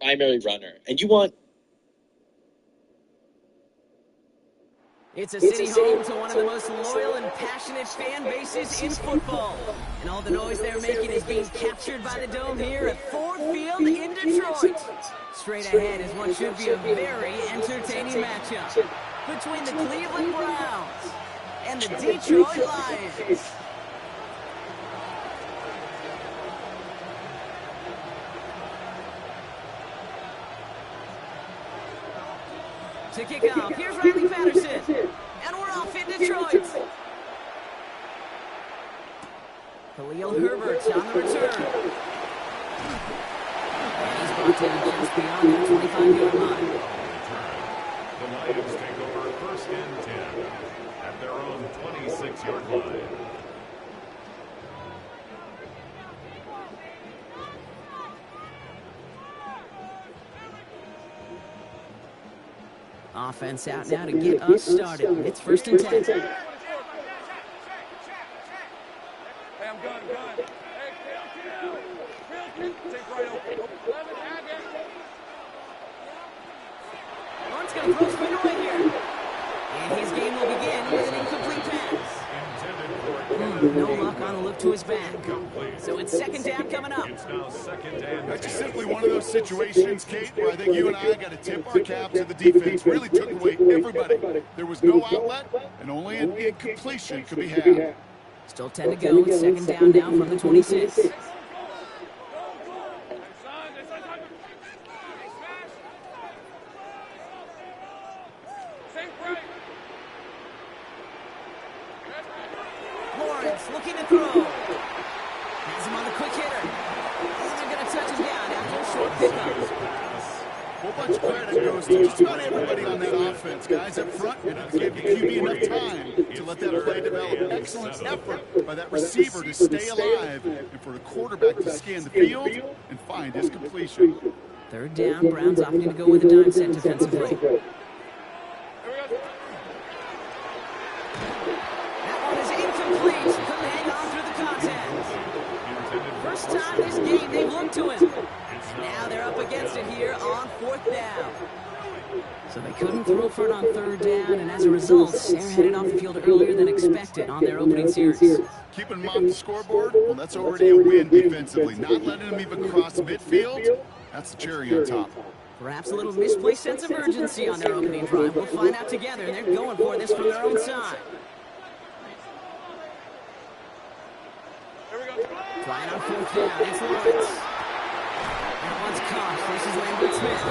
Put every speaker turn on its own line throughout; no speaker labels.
primary runner, and you want...
It's a city home to one of the most loyal and passionate fan bases in football. And all the noise they're making is being captured by the Dome here at Ford Field in Detroit. Straight ahead is what should be a very entertaining matchup between the Cleveland Browns and the Detroit Lions. To kick off, here's Riley Patterson, and we're off in Detroit. Khalil Herbert on the return. And he's brought down just beyond the 25-yard line.
The Lions take over first and 10 at their own 26-yard line.
Offense out now to get us started. It's first and 10.
Hey, I'm gun. Hey, Phil, take right open.
Lawrence going to throw straight away here. And his game will begin with an incomplete pass. No luck on the look to his back. So it's second down coming up.
It's now second and
That's just simply one of those situations, Kate, where I think you and I got to tip our cap to the defense. Really took away everybody. There was no outlet, and only an incompletion could be had.
Still 10 to go. It's second down now from the 26. Lawrence looking to throw. Has him on the quick hitter. And they're going to touch him down after a short pickup.
Whole bunch of credit goes to just about everybody on that offense. Guys up front, and it gave the QB enough time to let that play develop. Excellent effort by that receiver to stay alive and for the quarterback to scan the field and find his completion.
Third down, Browns opting to go with a dime set defensively. That one is incomplete. Couldn't hang on through the contact. First time this game they've looked to him. Now they're up against it here on fourth down. So they couldn't throw for it on third down, and as a result, they're headed off the field earlier than expected on their opening series.
Keeping them off the scoreboard, well, that's already a win defensively. Not letting them even cross midfield, that's the cherry on top.
Perhaps a little misplaced sense of urgency on their opening drive. We'll find out together, and they're going for this from their own side. Trying on fourth down, it's Lawrence. That one's caught. This is Lambert Smith.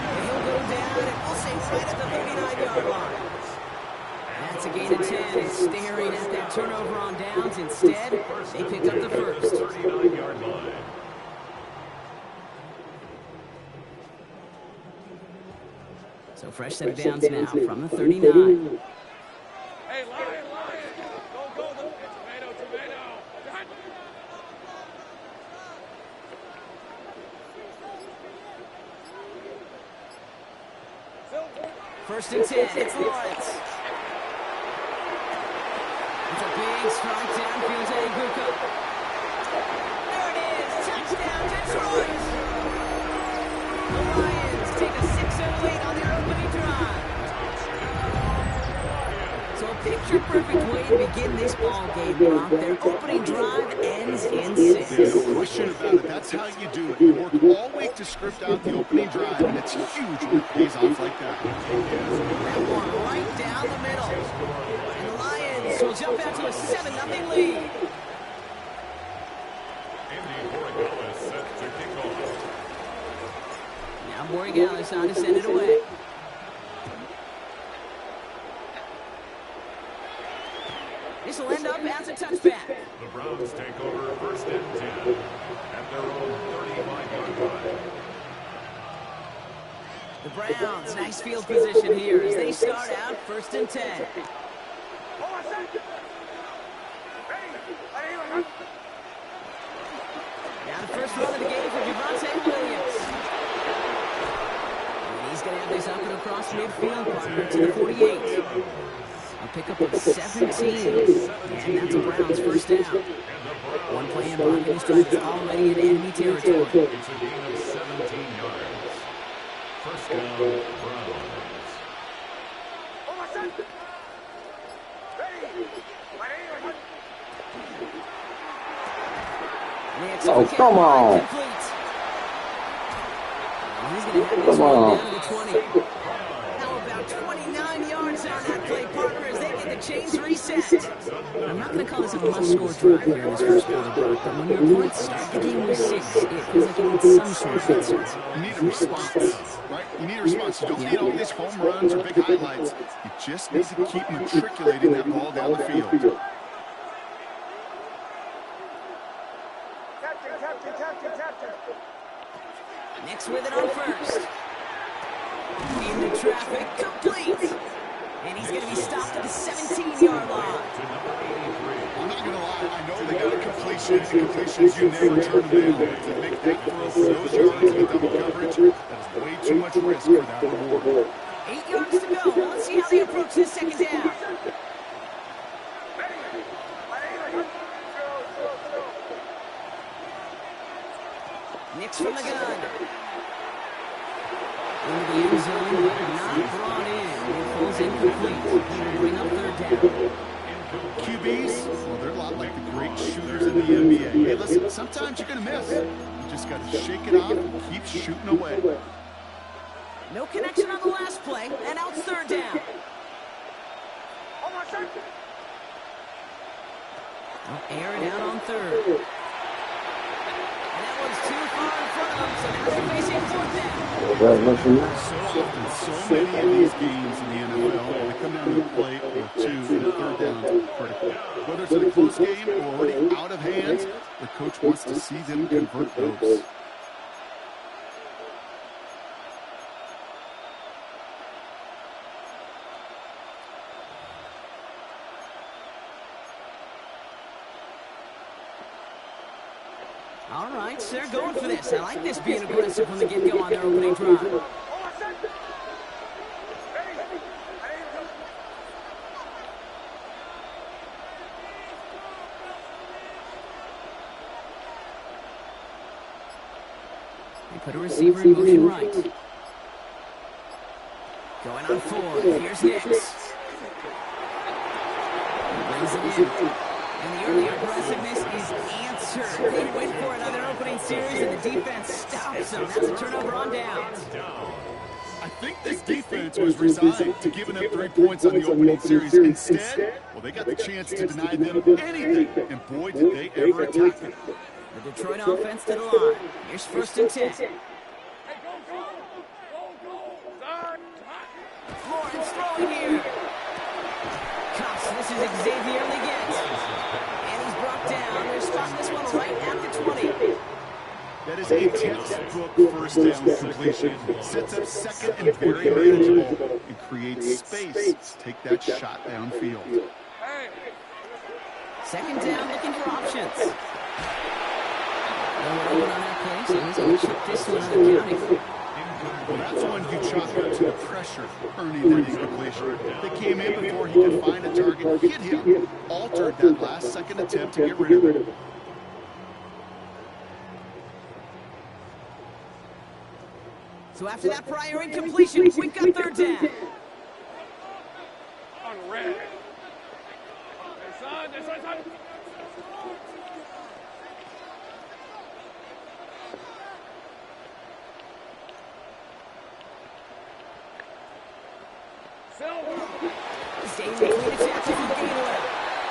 And he'll go down, and we'll say right at the 39-yard line. That's a gain of 10, and staring at that turnover on downs. Instead, they pick up the first.
39-yard line.
So fresh set of downs now from the 39.
Hey, Lion. Go. Tomato.
First and 10, it's Lawrence. It's a big strike downfield to Aguka. There it is, touchdown Detroit. The Lions take a 6-0 lead on their opening drive. So a picture-perfect way to begin this ball game, Brock. Their opening drive ends in 6.
No question about it. That's how you do it. You work all week to script out the opening drive, and it's huge when it pays off like that.
That one right down the middle. And the Lions will jump out to a 7-0 lead.
Andy Borregales set to kick off.
Now Borregales on to send it away. This will end up as a touchback.
The Browns take over first and 10 at their own 35-yard line.
The Browns, nice field position here as they start out first and 10. Now the first run of the game for Javonte Williams. And he's going to have this up and across midfield, partner to the 48. A pickup of 17, and that's a Browns first down. One play in blocking this drive is already in enemy territory.
It's a gain of 17 yards. First down, Browns.
Oh, come on.
He's going to have this one down to the 20. How about 29 yards on that play, partner, as they get the chains reset. I'm not going to call this a must-score drive here in this first quarter, Brock, but when your opponents start the game with 6, it feels like you need some sort of answer.
You need a response, right? You need a response. You don't need all these home runs or big highlights. You just need to keep matriculating that ball down the field.
Next with it on first. Into traffic, complete. And he's going to be stopped at the 17-yard line.
I'm not going to lie. I know they got a completion. Completions, you never turn them down. To make that throw for those yards with double coverage, that is way too much risk for that reward.
8 yards to go. Well, let's see how they approach this second down. Nix from the gun. Into the end zone, but not brought in. It falls incomplete. He'll bring up third down.
QBs, well, they're a lot like the great shooters in the NBA. Hey, listen, sometimes you're going to miss. You just got to shake it off and keep shooting away.
No connection on the last play, and out third down. Well, air it out on third. And that one's too far in front of him, so now they're facing fourth down.
So often, so many of these games in the NFL, when they come down to the plate or two, and the third down is critical. Whether it's in a close game or already out of hands, the coach wants to see them convert those.
All right, so they're going for this. I like this being aggressive from the get-go on their opening drive. They put a receiver in motion right. Going on fourth. Here's Nix. Brings it in. And the early aggressiveness is answered. They went for it on their opening series, and the defense stops them. That's a turnover on downs.
I think this defense was resigned to giving up 3 points on the opening series. Instead, well, they got the chance to deny them anything, and boy, did they ever attack it.
The Detroit offense to the line. Here's first and 10. Lawrence throwing here. Cuffs, this is Xavier Leggett. And he's brought down. They're spotting this one right at the 20.
That is a textbook first down completion. Sets up second and very manageable and creates space to take that shot downfield.
Second down, looking for options. No one open on that play, so he's going to chip this one out of counting.
Well, that's one you chalk up to the pressure earning that incompletion. They came in before he could find a target, hit him, altered that last second attempt to get rid of it.
So after that prior incompletion, we've got third down.
On red. Hey, son.
Staying between the tackles with Gainwell.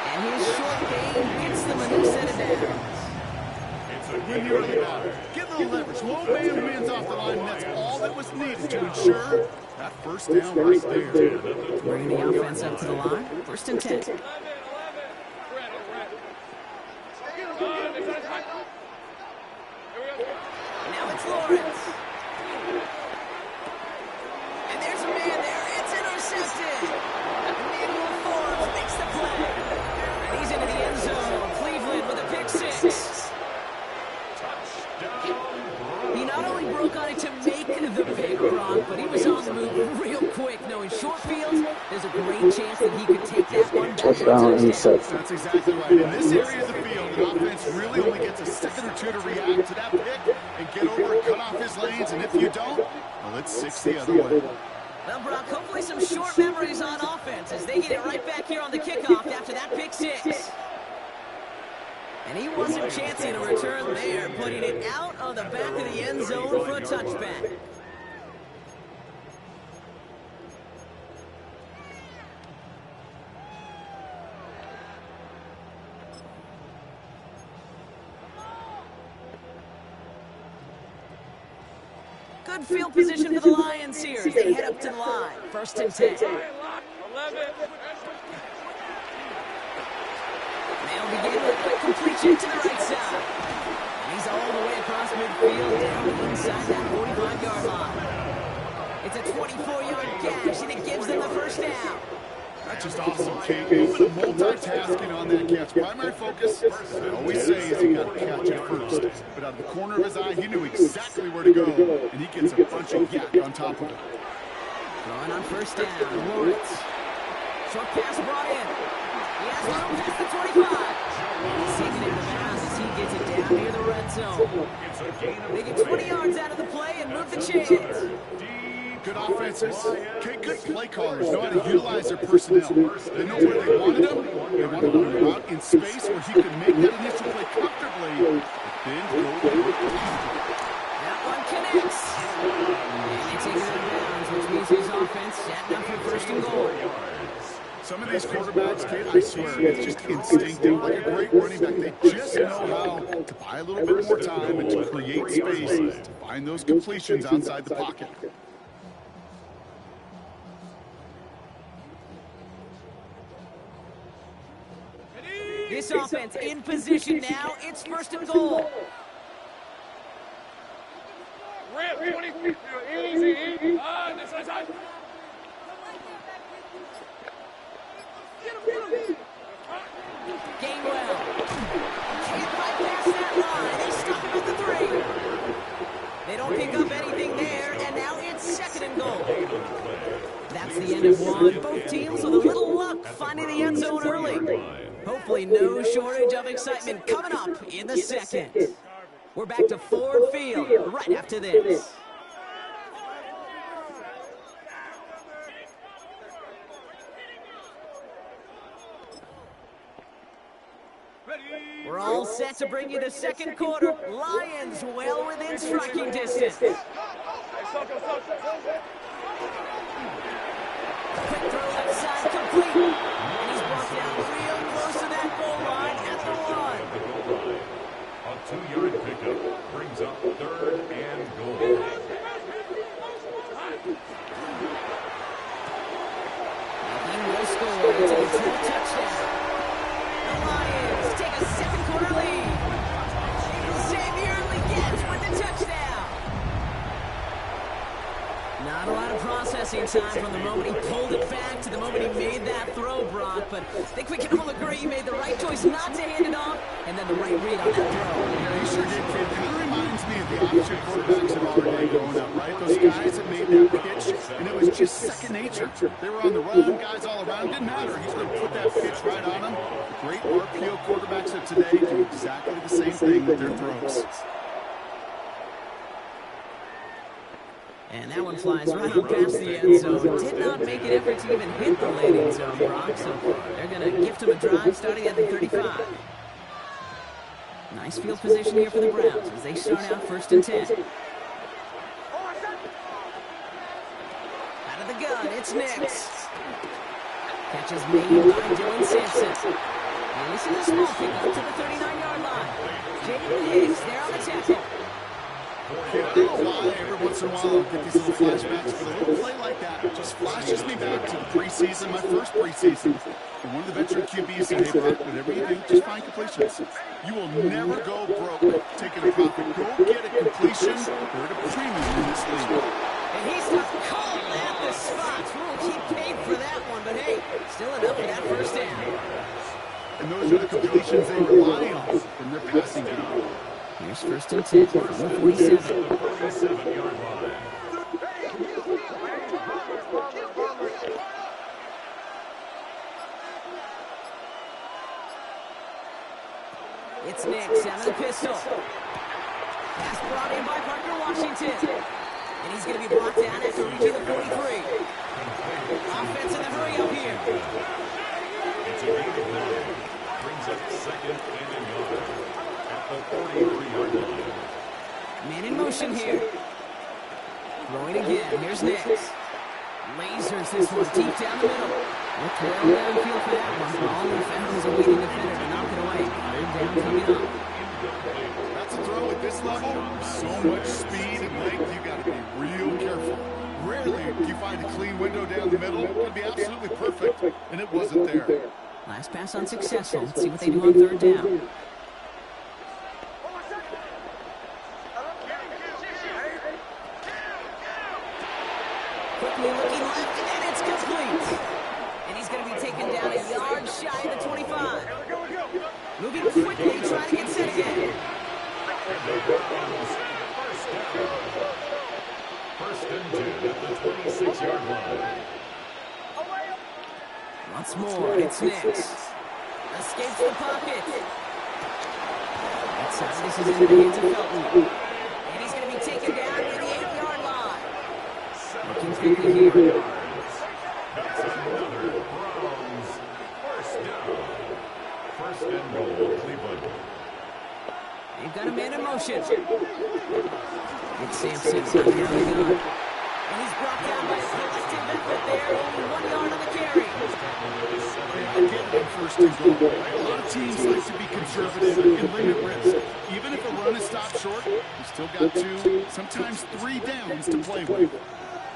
And his short game gets them a new set of downs.
When you're early batter, get a little leverage. Low man wins off the line, and that's all that was needed to ensure that first down right there.
Bringing the offense up to the line. First and 10. Now it's Lawrence. And there's a man there. It's intercepted. Emmanuel Forbes makes the play. And he's into the end zone. Cleveland with a pick six. He not only broke on it to make the pick, Brock, but he was on the move real quick. Knowing short field, there's a great chance that he could take that one back.
Touchdown and set.
That's exactly right. In this area of the field, the offense really only gets a second or two to react to that pick and get over and cut off his lanes. And if you don't, Well, it's 6 the other way.
Well, Brock, hopefully some short memories on offense as they get it right back here on the kickoff after that pick six. And he wasn't chancing a return there, putting it out of the back of the end zone for a touchback. Good field position for the Lions here as they head up to the line. 1st and 10.
11.
They'll begin with a quick completion to the right side. And he's all the way across midfield down inside that 45-yard line. It's a 24-yard gash, and it gives them the first down.
That's just awesome, Kate. A little bit of multitasking on that catch. Primary focus, I always say, is you got to catch it first. But out of the corner of his eye, he knew exactly where to go, and he gets a bunch of yak on top of it.
Throwing on 1st down, Lawrence. Short pass brought in. He has room past the 25. He's taking it to the house as he gets it down near the red zone. They get 20 yards out of the play and move the chains.
Good offenses. Okay, good play callers know how to utilize their personnel. They know where they wanted them. They wanted him out in space where he could make that initial play comfortably. Then go.
That one connects. And they take it out of bounds, which means his offense setting up for 1st and goal.
Some of these quarterbacks, Kate, I swear, it's just instinctive. Like a great running back, they just know how to buy a little bit more time and to create space to find those completions outside the pocket.
This offense in position now. It's 1st and goal.
Rip, 20. Easy. This side.
Gainwell. Can't bypass that line. They stop him at the 3. They don't pick up anything there, and now it's 2nd and goal. That's the end of one. Both teams with a little luck finding the end zone early. Hopefully no shortage of excitement coming up in the 2nd. We're back to Ford Field right after this. We're all set to bring you the 2nd quarter. Lions well within striking distance. Quick throw left side complete. And he's brought down real close to that goal line at the 1.
A 2-yard pickup brings up 3rd and goal.
He will score. It's a return touchdown. The Lions take a 2nd quarter lead. Xavier Legette with the touchdown. Not a lot of processing time from the moment he pulled it back to the moment he made that throw, Brock. But I think we can all agree he made the right choice not to hand it off, and then the right read on that throw.
Yeah, he sure did, kid. Kind of reminds me of the option quarterbacks of our day growing up, right? Those guys that made that pitch, and it was just second nature. They were on the run, guys all around. Didn't matter. He's going to put that pitch right on them. Great RPO quarterbacks of today do exactly the same thing with their throws.
And that one flies right on past the end zone. Did not make an effort to even hit the landing zone, Brock. So they're going to gift him a drive starting at the 35. Nice field position here for the Browns as they start out 1st and 10. Out of the gun, it's Nix. Catch is made by Dylan Sampson. And this is a small pickup to the 39-yard line. Jaden Hicks there on the tackle.
I don't know why every once in a while I'll get these little flashbacks, but a little play like that just flashes me back to the preseason, my first preseason. And one of the veteran QBs said, hey, Brock, whatever you do, just find completions. You will never go broke taking a profit. Go get a completion. They're at a premium in this league.
And he's not calling at the spots. We'll keep paid for that one, but hey, still enough for that 1st down.
And those are the completions they rely on from their passing game.
Here's 1st and 10 from the 47.
37-yard line.
It's Nix out of the pistol. Pass brought in by Parker Washington. And he's going to be brought down after reaching the 43. Offense in the hurry up here.
It's a gain of 9. Brings up second and a yard at the 43-yard line.
Man in motion here. Throwing again. Here's Nix. Lasers this one deep down the middle. Looked well downfield for that one. All he found was a waiting defender to knock it away. Third down coming up.
That's a throw at this level. So much speed and length, you got to be real careful. Rarely do you find a clean window down the middle. It would be absolutely perfect, and it wasn't there.
Last pass unsuccessful. Let's see what they do on third down. Quickly looking left, and it's complete. And he's going to be taken down a yard shy of the 25. Moving quickly, trying to get set again.
First and 10 at the 26-yard line.
Once more, it's Nix. Escapes the pocket. Outside, this is in the hands of Felton. And he's going to be taken down near the 8-yard line. Looking quickly here.
That's another Browns first down. First and goal, Cleveland.
They've got a man in motion. It's Sampson. And he's brought down by a collective effort there. Only 1 yard on the carry.
Again, first and goal. A lot of teams like to be conservative and limit risk. Even if a run is stopped short, you've still got 2, sometimes 3 downs to play with.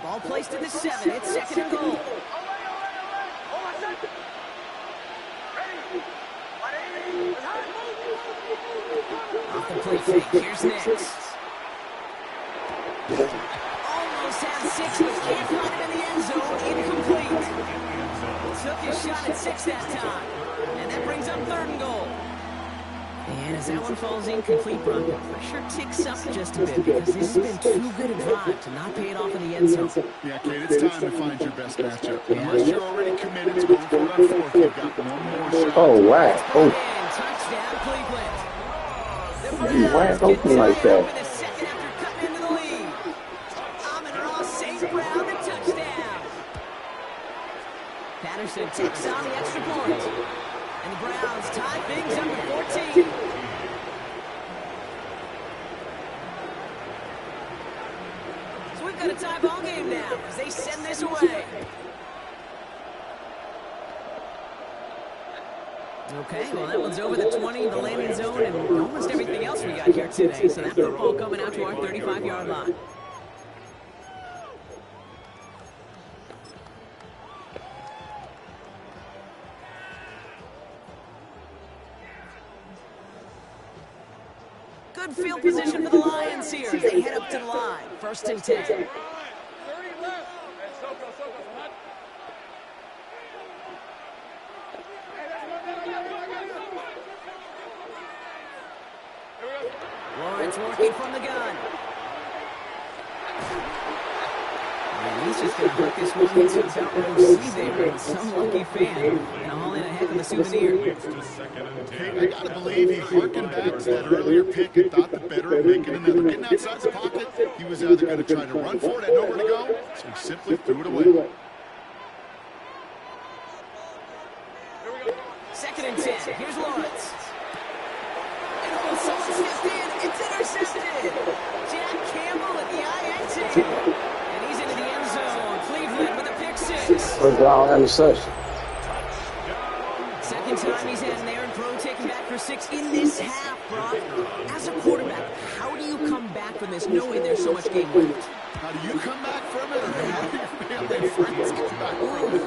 Ball placed at the 7. It's second and goal. Off the play fake. Here's Nix. Almost had 6, but can't find it in the end zone. Incomplete. Took his shot at 6 that time. And that brings up third and goal. And as that one falls incomplete, Brock, the pressure ticks up just a bit because this has been too good a drive to not pay it off in the end zone.
Yeah, Kate, it's time to find your best matchup. Unless you're already committed to going for it on fourth, you've got one more shot.
Oh, wow. Oh,
Touchdown, Cleveland. The
you wide open like that.
with a second after cutting into the lead. Amon-Ra St. Brown, the touchdown. Patterson takes on the extra point. And the Browns tie things up at 14. So we've got a tie ball game now as they send this away. Okay, well that one's over the 20, the landing zone, and almost everything else we got here today. So that football coming out to our 35-yard line. Good field position for the Lions here as they head up to the line. First and 10.
30 left. Hey, Soko, come on.
Lawrence working from the gun. And he's just going to hook this one into about row C there. And some lucky fan going to haul in a heck of a souvenir.
Leads to second and 10.
I gotta believe he harkened back to that earlier pick and thought the better of making another. Getting outside the pocket, he was either going to try to run for it, had nowhere to go, so he simply threw it away.
Second and 10. Here's Lawrence. And someone stepped in. It's intercepted. Jack Campbell at the INT. And he's into the end zone. Cleveland with a pick 6.
First down and 6.
Second time he's had an errant throw taken back for 6 in this half, Brock. As a quarterback, how do you come back from this knowing there's so much game left?
How do you come back from it, or how do your family and friends come back from it?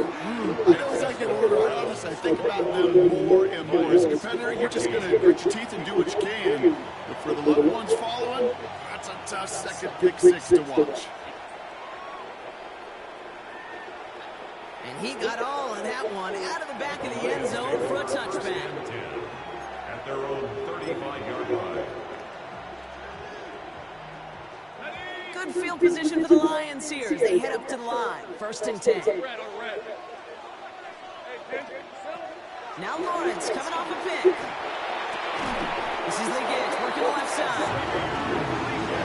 I know as I get older, I honestly think about them more and more. As a competitor, you're just going to grit your teeth and do what you can. But for the loved ones following, that's a tough second pick 6 to watch.
And he got all of that one out of the back of the end zone for a touchback.
At their own 35-yard line.
Good field position for the Lions here as they head up to the line. First and 10. Now Lawrence coming off a pick. This is Liggett working the left side.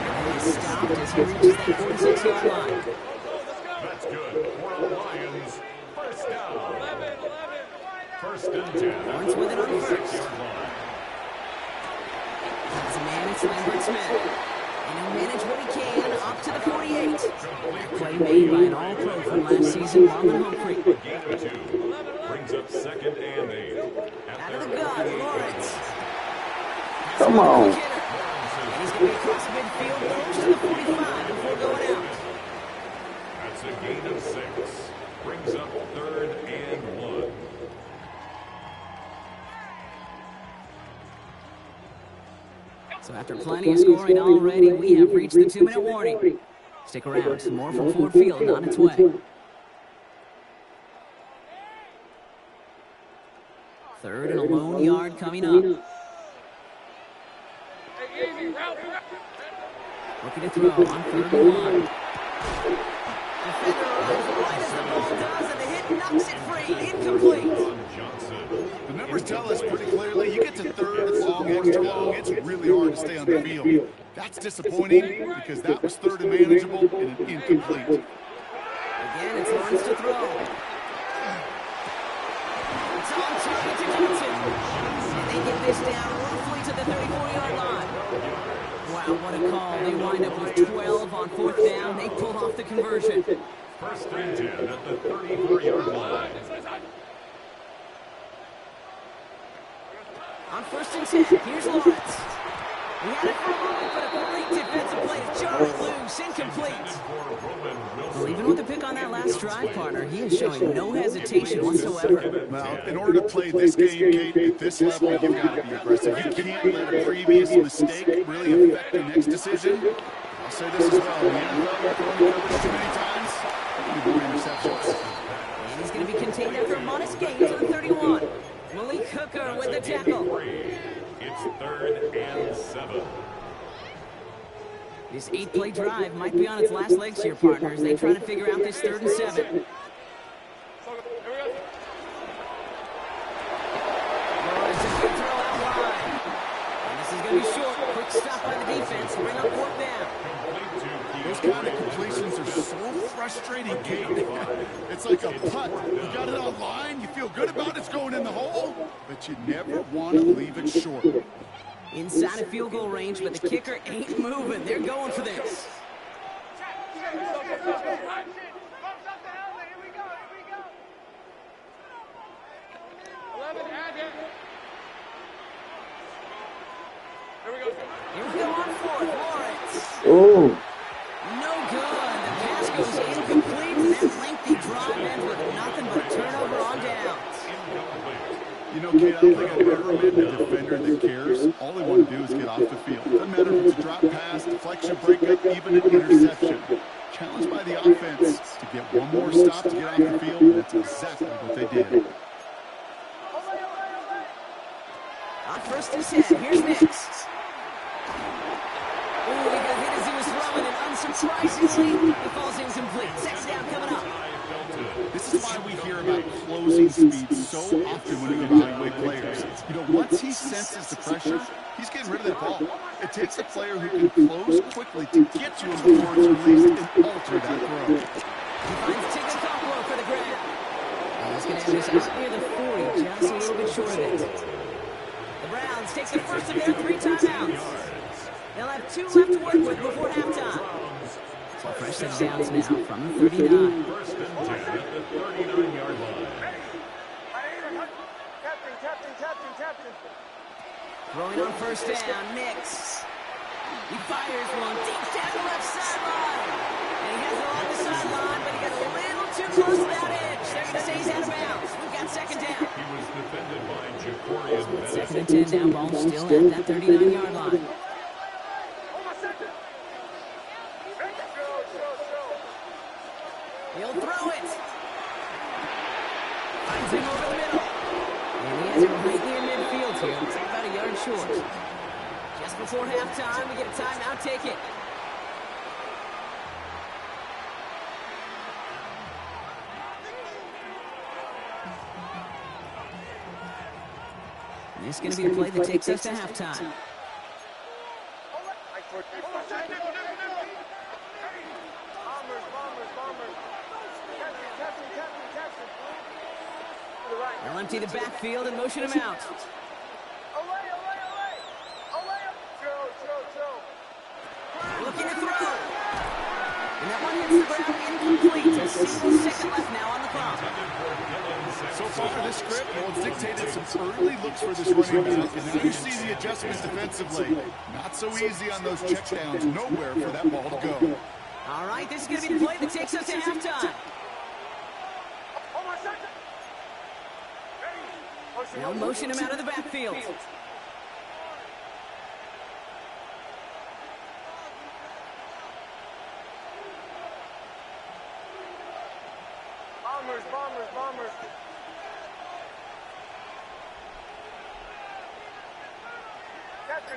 And he stopped as he reaches that 46-yard line.
That's good for the Lions. First down. First and 10.
Lawrence with it on first.
6-yard line.
As a man, it's Lambert Smith. And he'll manage what he can up to the 48. That play made by an all-pro from last season, Marlon Humphrey.
Gain of 2. Brings up 2nd and 8.
Out of the gun, Lawrence.
Come on.
And he's going to be across midfield, close to the 45 before going out.
That's a gain of 6. Brings up 3rd and 1.
So after plenty of scoring already, we have reached the 2-minute warning. Stick around, more from Ford Field on its way. 3rd and a lone yard coming up. Looking to throw on 3rd and 1. Defender runs right as the ball does, and the hit knocks it free. Incomplete.
The numbers tell us pretty clearly, you get to 3rd and long, extra long, it's really hard to stay on the field. That's disappointing because that was 3rd and manageable and an incomplete.
Again, it's Lawrence to throw. It's on target to Johnson. And they get this down roughly to the 34-yard line. Wow, what a call. They wind up with 12 on 4th down. They pulled off the conversion.
First and 10 at the 34-yard line.
On 1st and 10, here's Lawrence. He had it for a moment, but a great defensive play to jar it loose, incomplete. Well, even with the pick on that last drive, partner, he is showing no hesitation whatsoever.
Well, in order to play this game, Kate, at this level, you've got to be aggressive. You can't let a previous mistake really affect the next decision. I'll say this as well. In the NFL, you're throwing coverage too many times, you more interceptions.
And he's going to be contained after a modest gain to the 31. Malik Hooker with the tackle.
It's 3rd and 7.
This 8-play drive might be on its last legs here, partners. They try to figure out this 3rd and 7. Lawrence is going to throw out wide. And this is going to be short. Quick stop by the defense. Bring up 4th down.
Those kind of completions are so frustrating, Kate. It's like a putt. You got it on line, you feel good about it's going in the hole, but you never want to leave it short.
Inside of field goal range, but the kicker ain't moving. They're going for this. Here we go on 4th, Lawrence.
Oh.
No good. The pass goes incomplete, and that lengthy drive ends with nothing but a turnover on downs.
You know, Kate, I don't think I've ever met a defender that cares. All they want to do is get off the field. Doesn't matter if it's a drop pass, deflection, breakup, even an interception. Challenged by the offense to get one more stop to get off the field, and that's exactly what they did.
On 1st and 10, here's Nix. Ooh, he got hit as he was throwing, and unsurprisingly, he falls incomplete. 6th down coming up.
This is why we hear about closing speed so often when we evaluate players. You know, once he senses the pressure, he's getting rid of that ball. It takes a player who can close quickly to get to him before it's released and alter that throw.
He finds Tigger Cockrell for the grab. He's going to end this out near the 40, just a little bit short of it. The Browns take the first of their 3 timeouts. They'll have 2 left to work with before halftime. So fresh set downs now from the 39.
First and 10 at the 39-yard line.
Throwing on 1st down, Nix. He fires one deep down the left sideline. And he has it along the sideline, but he got a little too close to that edge. They're going to say he's out of bounds. We've got 2nd down.
He was defended by Jacorian Bennett.
2nd and 10 down, ball still at that 39-yard line. He'll throw it. Finds him over the middle. And he has it right near midfield here. Looks like about a yard short. Just before halftime, we get a timeout ticket. And this is going to be the play that takes us to halftime. They'll empty the backfield and motion him out. Looking to throw. And that one hits the ground incomplete. A single second left now on the clock.
So far, this script has dictated some early looks for this running back, and now you see the adjustment defensively. Not so easy on those checkdowns. Nowhere for that ball to go.
All right, this is going to be the play that takes us to halftime. They'll motion him out of the backfield.
Bombers.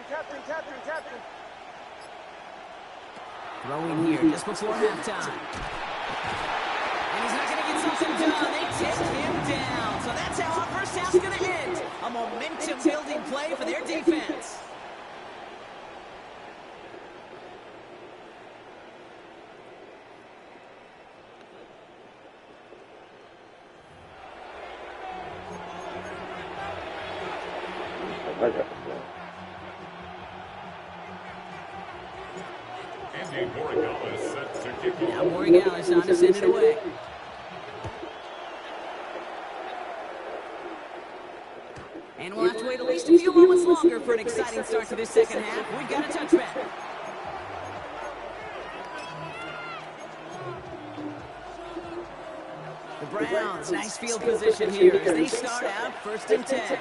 Captain.
Throwing here just before halftime. And he's not going to get something done. They take him down. So that's how our first half's going to end. A momentum-building play for their defense.
Andy Borregales set to kick off.
Now Borregales on to send it away. And we'll have to wait at least a few moments longer for an exciting start to this second half. We've got a touchback. The Browns, nice field position here as they start out 1st and 10.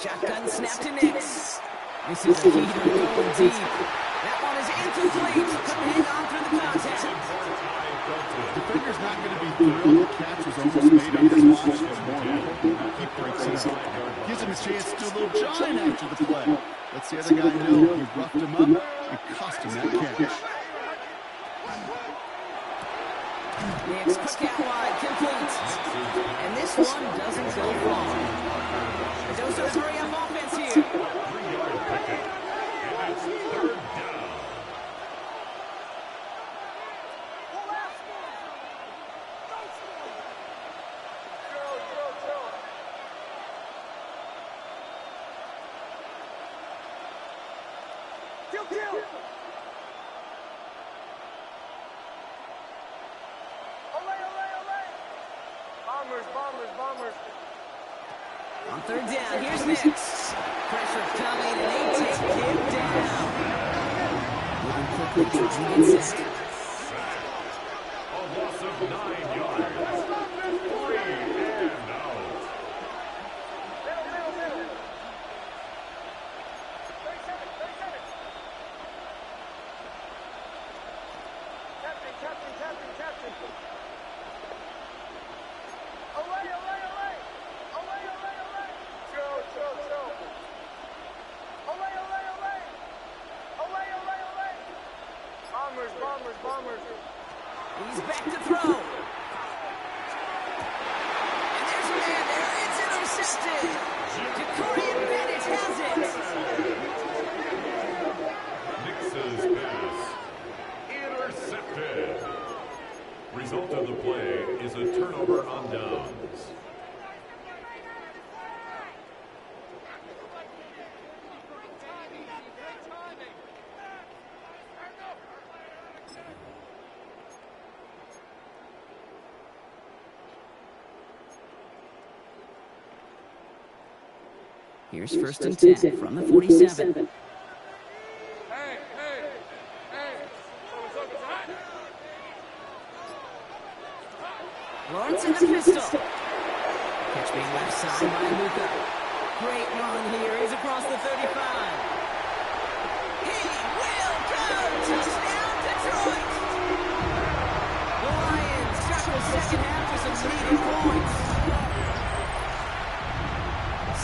Shotgun snap to Nix. This is a heater going deep. That one is incomplete. Couldn't hang on through the contact.
Defender's not going to be thrilled. The catch was almost made on this watch, but more important, he breaks it up. Gives him a chance to do a little John after the play. Lets the other guy know he roughed him up and cost him that catch.
Nix, quick out wide, complete. And this one doesn't go far. Those are hurry up offense here.
3-yard pickup. And it's 3rd down.
Bombers.
On 3rd down, here's Nix. Pressure coming, and they take him down. Moving quickly towards the inside.
A loss of 9 yards. 3 and out.
Captain. Bombers.
He's back to throw. And there's a man there. It's intercepted. Jacorian Bennett has it.
Nix's pass. Intercepted. Result of the play is a turnover on downs.
Here's 1st and 10 from the 47.
Hey.
Lawrence in the pistol. Catch being left side by Luka. Great run here. He's across the 35. He will go. Touchdown, Detroit. The Lions start the second half with some leading points.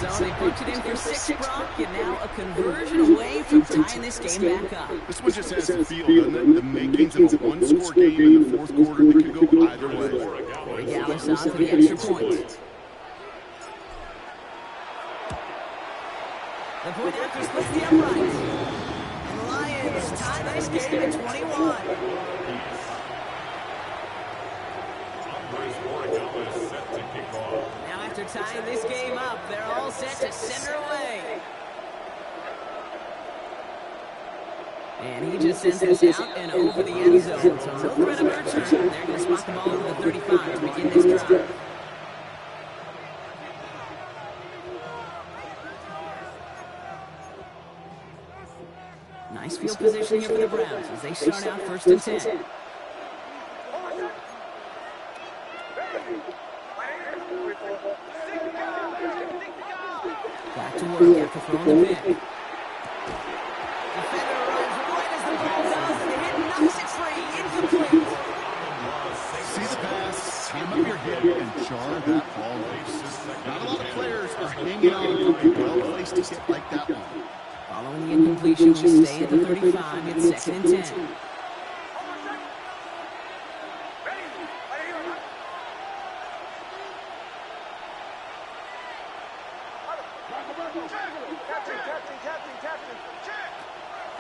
So they punch it in for 6, Brock, and now a conversion away from tying this game back up.
This one just has the feel, doesn't it? The makings of a one-score game in the fourth quarter that could go either way.
Corey Dallas on for the extra point. The point after splits the upright. And the Lions tie this game at 21. Now after tying this game up, they're all set to send her away. And he just sends this out and over the end zone. So no threat of a return. They're going to spot the ball over the 35 to begin this drive. Nice field position here for the Browns as they start out 1st and 10. Back to work after throwing the pick. Defender runs right as the ball does, and the hit knocks it free, incomplete.
See the pass, time up your head, and jar that ball loose. Not a lot of players are hanging on to a well-placed hit like that one.
Following the incompletion, we stay at the 35. It's 2nd and 10.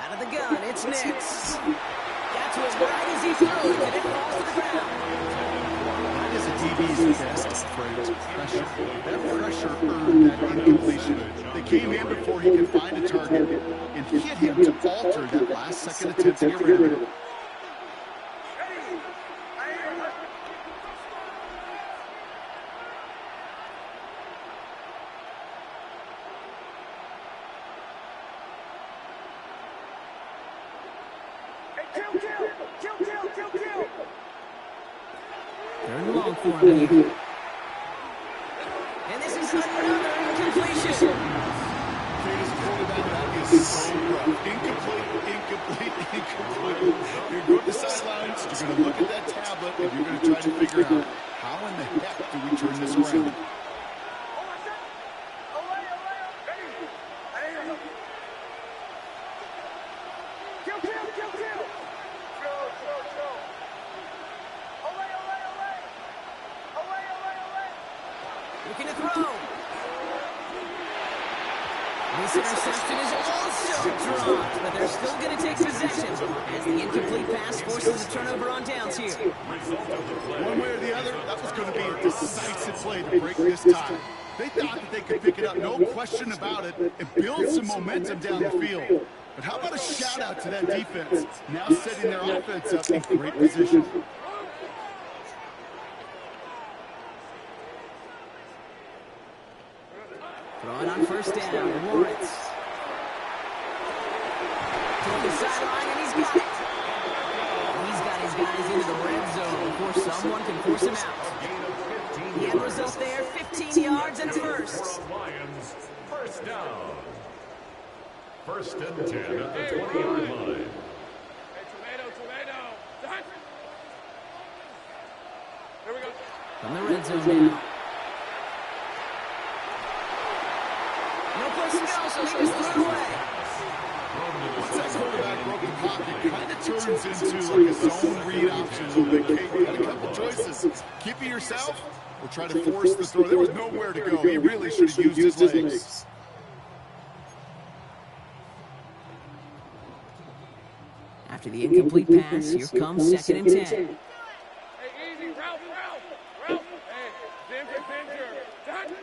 Out of the gun, it's Nix. Got to his right as he throws, and it falls to the ground.
That is a DB's best phrase, pressure. That pressure earned that incompletion. They came in before he could find a target and hit him to alter that last second attempt to get rid of it.
They're in the long for him here. And this is another incompletion.
As a quarterback, that is so rough. Incomplete. You're going to the sidelines, you're going to look at that tablet, and you're going to try to figure out how in the heck do we turn this around.
Looking to throw. This interception is also dropped, but they're still going to take possession as the incomplete pass forces a turnover on downs here.
One way or the other, that was going to be a decisive play to break this tie. They thought that they could pick it up, no question about it, and build some momentum down the field. But how about a shout-out to that defense, now setting their offense up in great position.
Throwing on 1st down, Lawrence. To the sideline, and he's got it. He's got his guys into the red zone before someone can force him out. The end result there, 15 yards and a first.
Lions, 1st down. 1st and 10 at the 20-yard line.
Here we go.
From the red zone now. No place to go, so he just threw it away.
Once that quarterback broke the pocket, it kind of turns into like a zone read option a little bit. You got a couple choices. Keep it yourself or try to force the throw. There was nowhere to go. He really should have used his legs.
After the incomplete pass, here comes 2nd and 10.
Hey, easy, Ralph. Hey, danger. Done.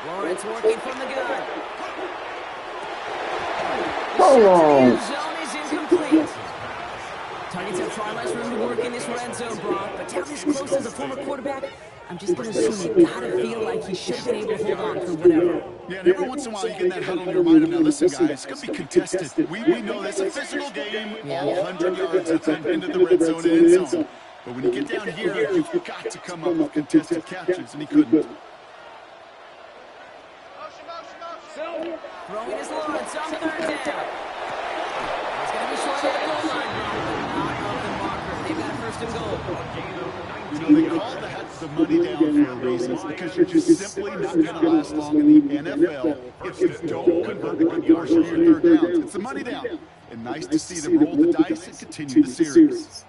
Lawrence working from the gun.
Oh.
Zone is incomplete. Targets have far less room to work in this red zone, Brock, but down this close as a former quarterback, I'm just going to assume you gotta feel like he should have been able to hold on for whatever.
Yeah, and every once in a while you get that huddle in your mind of, now listen guys, it's going to be contested. We know that's a physical game, all 100 yards into the red zone and end zone. But when you get down here, you've got to come up with contested catches, and he couldn't.
Throwing his Lawrence on 3rd down. He's going to be short of the goal line, but not and goal.
You know, they call that the money down for a reason, because you're just simply not going to last long in the NFL if you don't convert a good portion of your third downs. It's the money down. And nice to see them roll the dice and continue the series.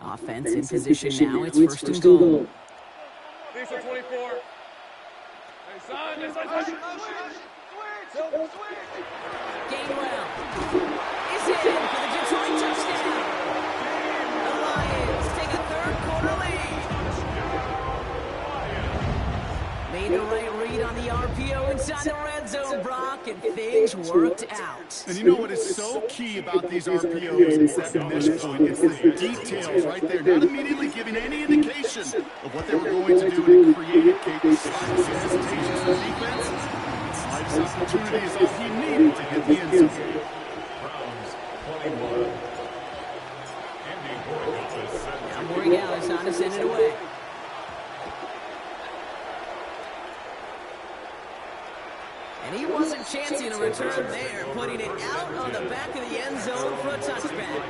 Offense in position now. It's first and goal.
Diesel 24. Hey, son,
Gainwell is in for the Detroit touchdown. The Lions take a third-quarter lead. Made the right read on the RPO inside the red zone, Brock, and things worked out.
And you know what is so key about these RPOs is that mesh point. It's the details right there, not immediately giving any indication of what they were going to do, and it created Caden's slightest hesitations for defense. Slightest opportunity is all he needed to hit the end zone.
Browns 21. Andy Borregales set
Now Borregales on to send it away. And he wasn't chancing a return there, putting it out on the back of the end zone for a touchback.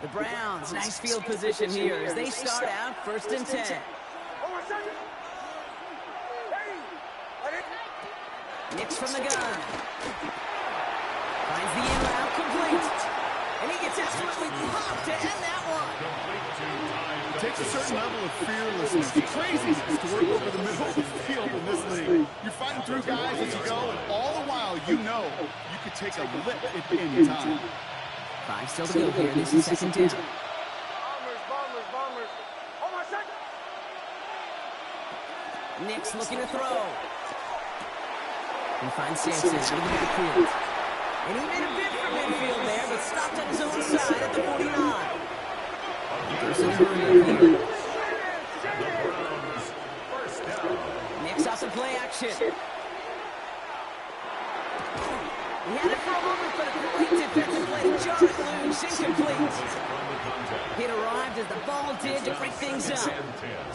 The Browns, nice field position here as they start out first and 10. Nix from the gun. Finds the in route complete. And he gets absolutely popped to end that one.
It takes a certain level of fearlessness, craziness to work over the middle of the field in this league. You're fighting through guys as you go, and all the while you know you could take a lip at any time.
5 still to go here. This is second down.
Bombers. Oh, my second.
Nix looking to throw. He finds Sampson out of the backfield. And he made a bid for midfield there, but stopped on his own side at the 49. Nix off the play action. He had it for a moment, but a great defensive play to jar it loose, incomplete. It arrived as the ball did to break things up.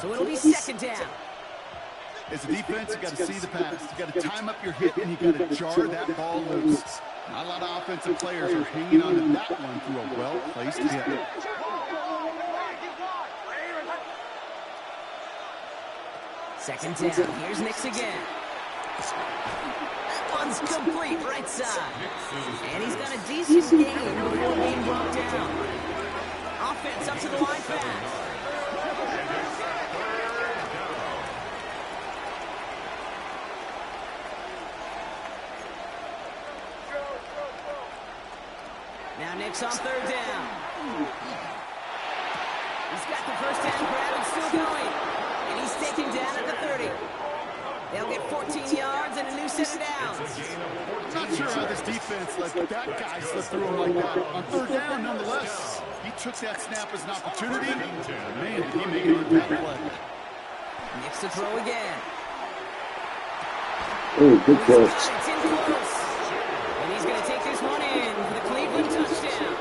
So it'll be second down.
As a defense, you got to see the pass. You got to time up your hit, and you got to jar that ball loose. Not a lot of offensive players are hanging on to that one through a well-placed hit.
Second down. Here's Nix again. That one's complete right side. And he's got a decent gain before being brought down. Offense up to the line pass. Now Nix on third down. He's got the first down grab and still going. And he's taken down at the 30. They'll get 14 yards and a new set of downs.
Not sure how this defense let that guy slip through him like that. On third down, nonetheless, he took that snap as an opportunity. Man, did he make it with that play.
Nix to throw again.
Oh, good catch.
It's in close. And he's going to take this one in for the Cleveland touchdown.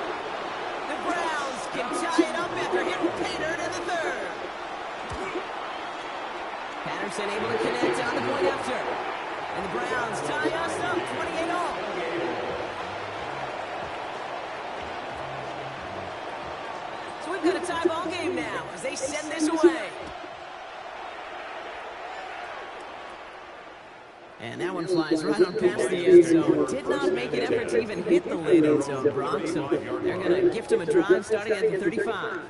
The Browns can tie it up after hitting Pater to the third. Patterson able to connect on the point after. And the Browns tie us up 28-all. So we've got a tie ball game now as they send this away. And that one flies right on past the end zone. Did not make an effort to even hit the late end zone, Brock. So they're going to gift him a drive starting at the 35.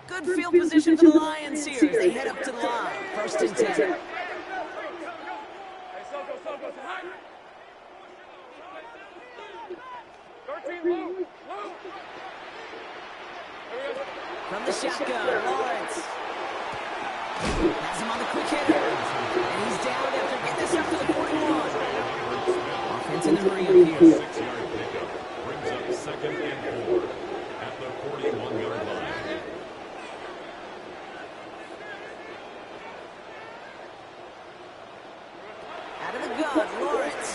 Good field position for the Lions here as they head up to the line. First and 10.
Hey, Soko, high. 13, Lou.
From the shotgun, Lawrence. Has him on the quick hitter. And he's down after getting this up to the 41. Offense in the hurry up here.
6-yard pickup brings up second and 4 at the 41-yard line.
gun, Lawrence.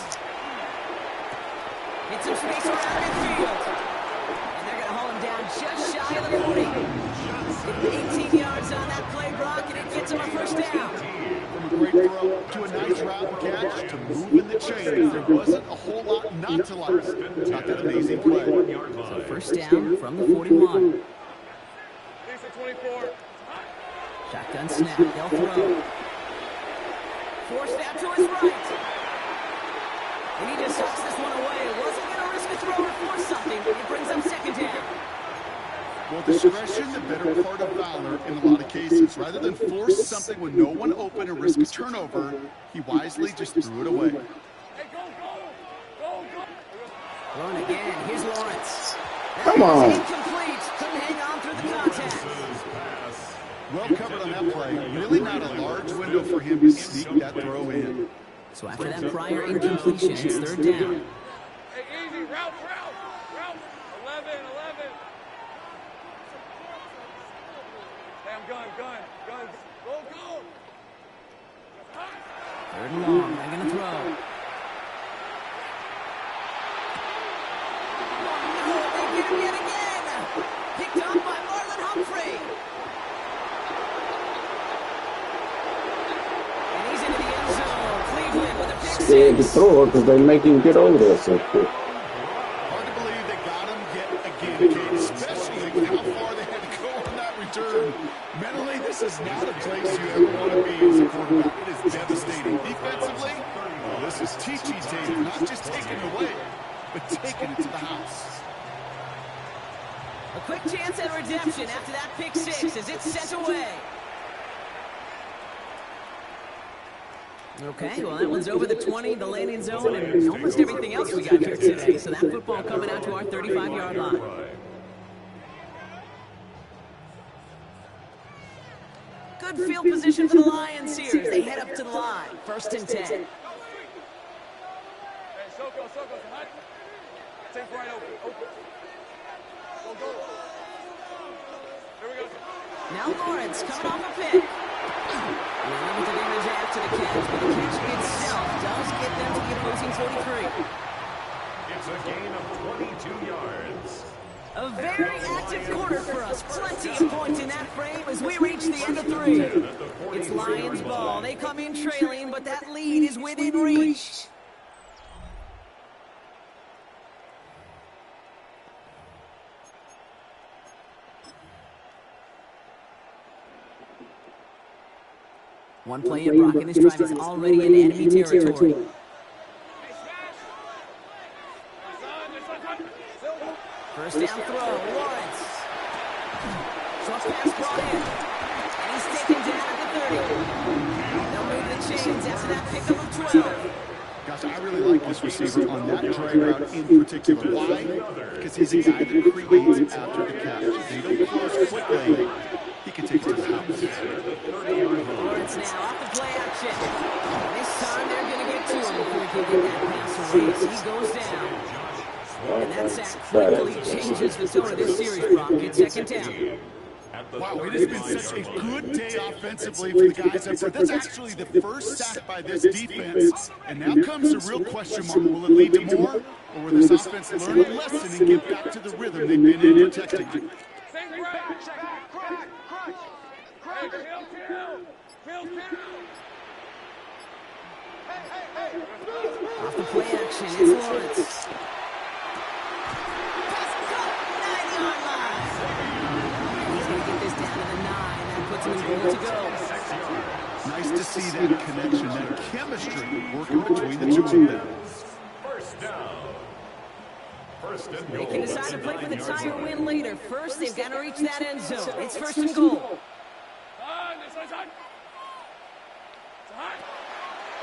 Hits some space around midfield. And they're going to haul him down just shy of the 40. 18 yards on that play, Brock, and it gets him a first down.
From a great throw to a nice route and catch to moving the chains, there wasn't a whole lot not to like. Not that amazing play.
So first down from the 41.
24.
Shotgun snap, they'll throw. Forced out to his right. And he just sucks this one away. Wasn't going to risk a throw or force something. It brings up second down.
Well, discretion, the better part of valor in a lot of cases. Rather than force something with no one open and risk a turnover, he wisely just threw it away.
Hey, go.
Run again. Here's Lawrence.
Come on.
Incomplete. Couldn't hang on through the contact.
Well covered on that play. Really not a large window for him to sneak that throw in.
So after that prior incompletion, it's third down.
Hey, easy. Route. 11. Damn, gun. Go.
Third and long. They're going to throw. Oh, they get him yet again. Picked up by Marlon Humphrey. And he's into the end zone. Cleveland with a pick
Scared to
six.
throw it because they make him get over there so quick.
Hard to believe they got him yet again, Kate, especially with how far they had to go on that return. Mentally, this is not a place you ever want to be as a quarterback. It is devastating. Defensively, well, this is teaching tape, not just taking it away, but taking it to the house.
A quick chance at redemption after that pick six as it's sent away. Okay, well, that one's over the 20, the landing zone, and almost everything else we got here today. So that football coming out to our 35-yard line. Good field position for the Lions here as they head up to the line. First and 10.
Hey, Soko, hot. Take right open. Go. Here we go.
Now Lawrence coming off a pick. Limited damage after the catch, but the catch itself does get them to the opposing 43.
It's a gain of 22 yards.
A very active quarter for us. Plenty of points in that frame as we reach the end of three. It's Lions ball. They come in trailing, but that lead is within reach. One play of Brock in this drive is already in enemy territory. First down throw, Lawrence. Short pass brought in. And he's taken down at the 30. They'll move the chains after that pickup of 12.
Gosh, I really like this receiver on that drag route in particular. Why? Because he's a guy that creates after the catch. If they don't close quickly, he can take it to the house.
Lawrence now off the play action. This time they're going to get to him before he can get that pass away. So he goes down. And that sack quickly changes the tone of this series, Brock. It's second down.
Wow, it has been such a good day offensively for the guys up front. That's actually the first sack by this defense. And now comes the real question mark. Will it lead to more? Or will this offense learn a lesson and get back to the rhythm they've been in protecting?
Hey, Phil.
Off the play action, it's Lawrence. Pass cut, 9-yard line. He's going to get this down to the 9. That puts him in goal to go.
Nice to see that connection, that chemistry working between the two of them.
First down. First and
They
goal.
can decide to play for the tie or win later. First, they've got to reach that end zone. It's first and goal.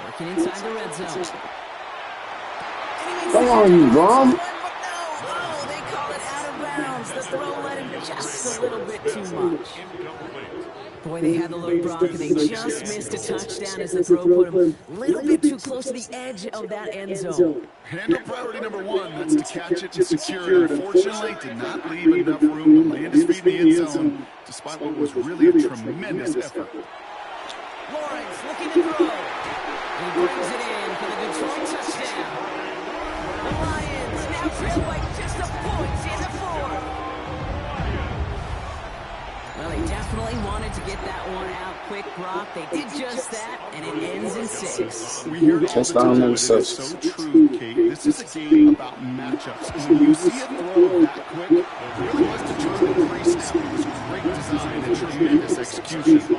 Working inside the red zone.
Come on, you Rom.
Oh, they call it out of bounds. The throw led him just a little bit too much. Boy, they had the look, Brock, and they just missed a touchdown as the throw put him a little bit too close to the edge of that end zone.
Handle priority number one, that's to catch it and secure it. Unfortunately, did not leave enough room to land his feet in the end zone, despite what was really a tremendous effort.
Lawrence looking to throw. He brings it in for the Detroit touchdown. The Lions now trail by just a point in the fourth. Well, they definitely wanted to get that one out quick, Brock. They did just that, and it ends in 6.
We hear it all the
Touchdown
time,
in
and it is
6.
so true, Kate. This is a game about matchups. And when you see a throw that quick, it really was Detroit in pre-snap. It was great design and tremendous execution.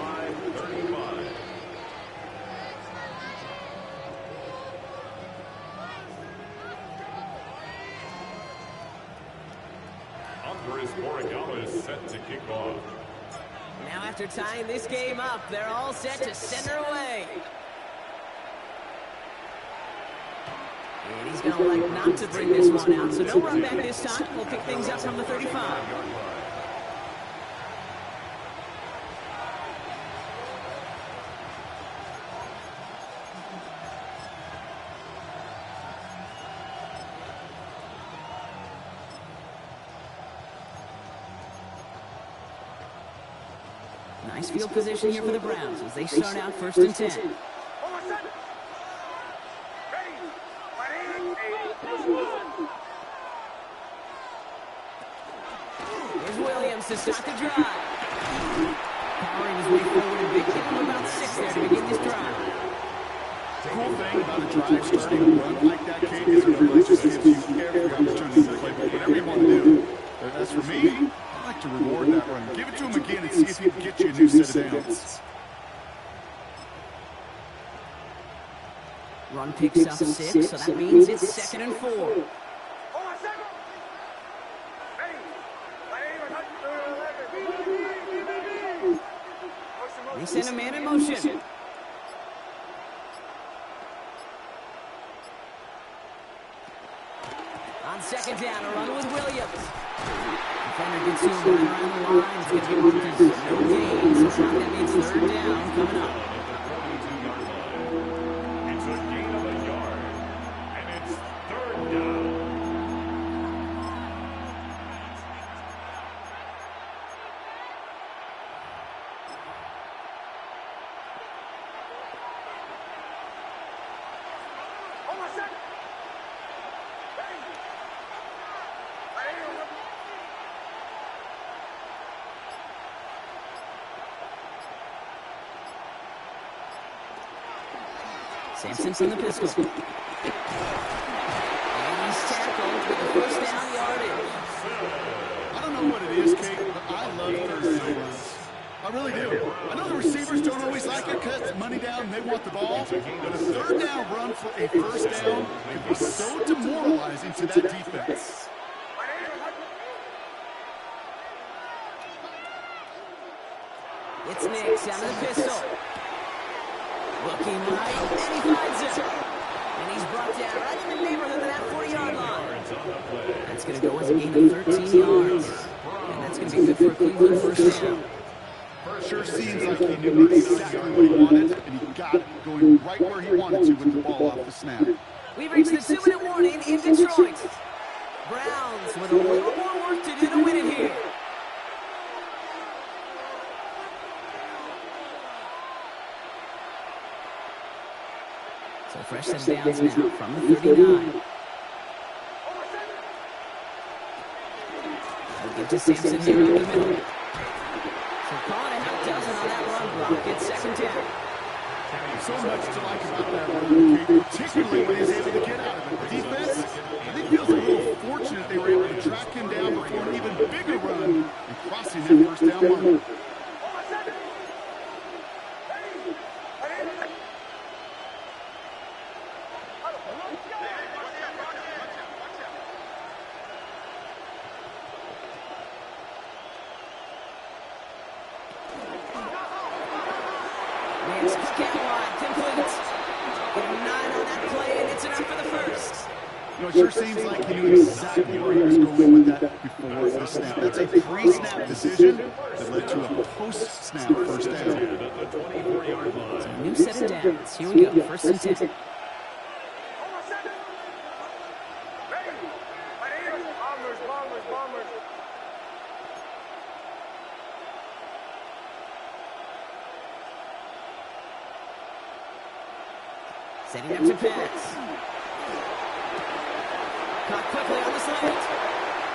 Andres Borregales is set to kick off.
Now after tying this game up, they're all set to send her away. And he's going to like not to bring this one out, so no run back this time. We'll pick things up from the 35. Nice field position here for the Browns as they start out 1st and 10. Here's Williams to start the drive. Powering his way forward a big hit of about 6 there to begin this drive.
The cool thing about a drive starting a run like that, Kate, is it really just gives you every opportunity to play whatever you want to do. As for me, I like to reward that run. Give it to him again and see if he can get you a new set of downs.
Run picks up 6, so that means it's 2nd and 4. They send a man in motion. On 2nd down, a run with Williams. Defender gets to him right around the line. It's going to be marked as no gain, so that means 3rd down coming up.
It's a gain of a yard, and it's 3rd down.
Sampson from the pistol. And he's tackled with the 1st down yardage.
I don't know what it is, Kate, but I love 3rd down runs. I really do. I know the receivers don't always like it because it's money down and they want the ball, but a 3rd down run for a 1st down can be so demoralizing to that defense.
It's Nix down to the pistol. Looking right, and he finds it. And he's brought down right in the neighborhood of that 40-yard line. That's going to go as a gain of 13 yards. And that's going to be good for a Cleveland 1st down.
Sure seems like he knew exactly what he wanted, and he got it going right where he wanted to with the ball off the snap.
We've reached the 2-minute warning in Detroit. Browns with a little more work to do to win it here. So fresh set downs now from the 39. They'll give to Sampson here in the middle. So calling a half dozen on that run block. It's 2nd down.
So much to like about that run, Kate, particularly when he's able to get out of it. The defense, I think, feels a little fortunate they were able to track him down before an even bigger run and crossing that 1st down mark.
Nix kick out wide, complete. Get a 9 on that play, and it's enough for the 1st.
You know, it sure seems like he knew exactly where he was going with that before the snap. That's a pre-snap decision that led to a post-snap 1st down.
So a new set of downs. Here we go, 1st and 10. Setting up to pass. Caught quickly on the slant.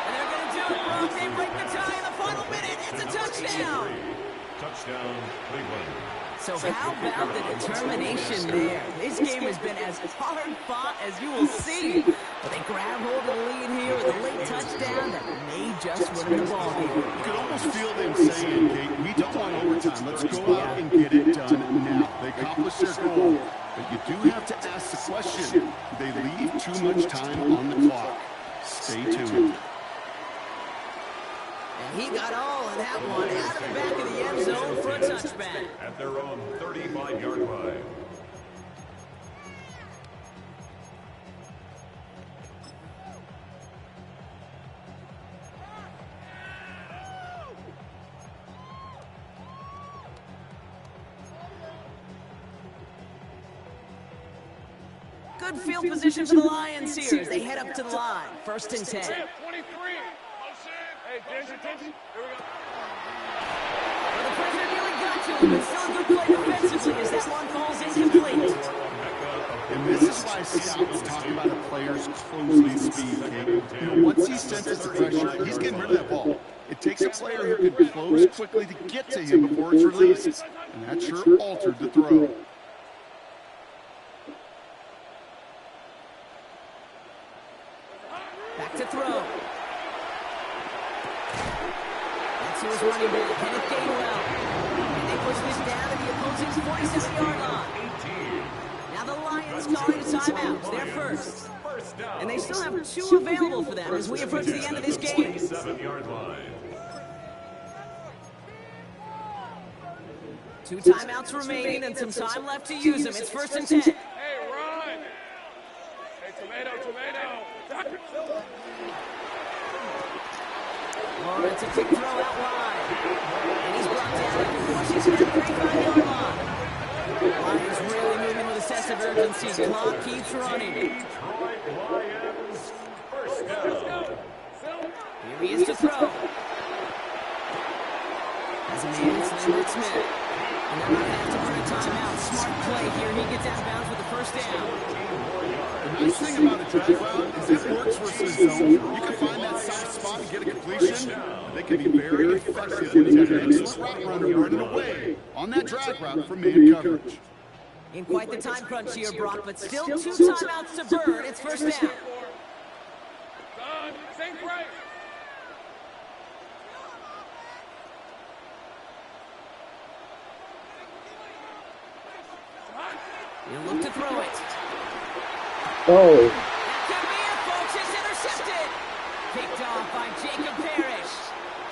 And they're going to do it, Brock. They break the tie in the final minute. It's a touchdown.
Touchdown, Cleveland.
So how about the determination there? This game has been as hard fought as you will see. But they grab hold of the lead here with a late touchdown that may just win the ball game.
You could almost feel them saying, Kate, we don't want overtime. Let's go out and get it done now. They accomplished their goal. But you do have to ask the question, do they leave too much time on the clock? Stay tuned.
And he got all of that one out of the back of the end zone for a touchback.
At their own 35-yard line.
Good field position for the Lions here as they head up to the line. 1st and 10.
23. Hey, attention. Here we go.
Well, the pressure nearly got to him, but still a good play defensively as that one falls incomplete.
And this is why scouts talk about a player's closing speed, Kate. You know, once he senses the pressure, he's getting rid of that ball. It takes a player who can close quickly to get to him before it's released. And that sure altered the throw.
Back to throw. That's who is running back, Kenneth Gainwell. And they push this down to the opposing's 47-yard line. Now the Lions calling a timeout. They're first. And they still have 2 available for them as we approach the end of this game.
27-yard line.
2 timeouts remaining and some time left to use them. It's 1st and 10.
Hey, run. Hey, tomato.
Lawrence, a quick throw out wide. And he's brought down after forcing to the 35-yard line. Lions really moving with a sense of urgency. Clock keeps running.
Detroit Lions, first down.
Here he is to throw. As a man, it's Leonard Smith. And they're going to have to earn a timeout. Smart play here. He gets out of bounds with the 1st down.
The nice thing about a drag route is it works versus zone. You can find that soft spot and get a completion. They can be very effective when you have an excellent route runner running away on that drag route from man coverage.
In quite the time crunch here, Brock, but still 2 timeouts to burn. It's 1st down.
Done. Same break.
He'll look to throw it.
Oh,
That could be it, folks. It's intercepted. Picked off by Jacob Parrish.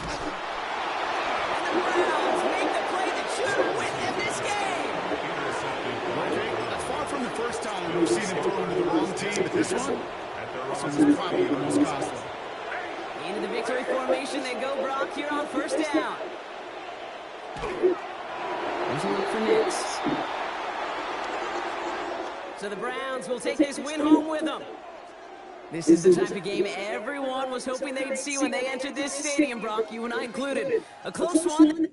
And the Browns make the play that should win them this game.
That's far from the first time we've seen him throw into the wrong team, but this one is probably the most costly.
Into the victory formation they go, Brock, here on 1st down. There's a look for Nix. So the Browns will take this win home with them. This is the type of game everyone was hoping they'd see when they entered this stadium, Brock, you and I included. A close one.